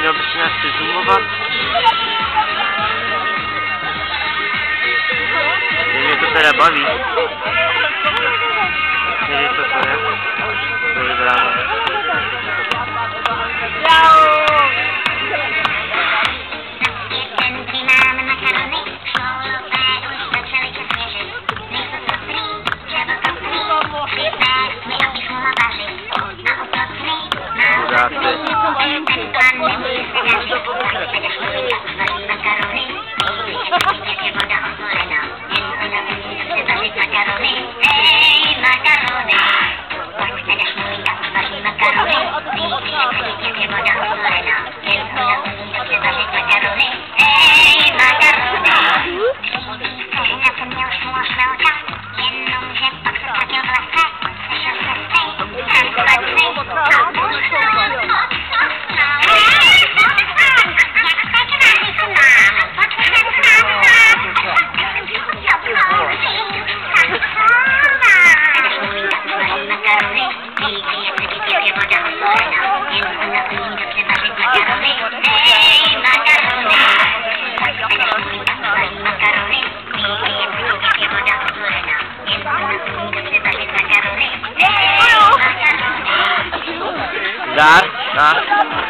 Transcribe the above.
měl bych nějak zoomovat. Mě to teda baví. Nevím, co to je. To je bráno. Dar,